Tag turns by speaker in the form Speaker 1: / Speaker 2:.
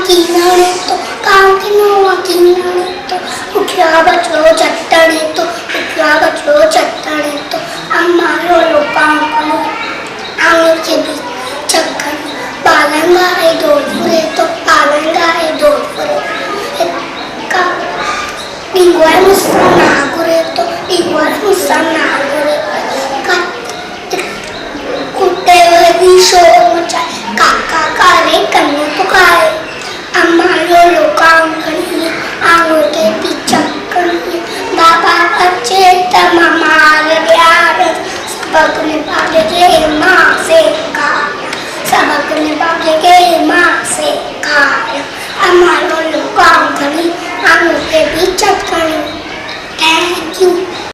Speaker 1: ಕಿನ್ನಣಿತ್ತು ಕಾಂಕಿನೋವ ಕಿನ್ನಣಿತ್ತು ಉಕ್ಯಾಗಚೋ ಚಟ್ಟಣಿತ್ತು ಉಕ್ಯಾಗಚೋ ಚಟ್ಟಣಿತ್ತು ಅಮ್ಮಾರೋಳು ಕಾಂಕನು आंगन के बीच चक्कर पालंगा है दौड़ फुरे तो पालंगा है दौड़ फुरे का इंगवार मुस्सा ना करे तो इंगवार मुस्सा ना करे का कुत्ते वाली शोर मचाए काका कारे कन्ने तो कारे अम्मा लोलो कांगन आंगन के बीच चक्कर बाबा अच्छे तमामार यार सबक ने भागे के माँ से खाया सबक ने भागे के माँ से खाया हमारे लोग काम करी हम लोग के बीच चक्कर थैंक यू।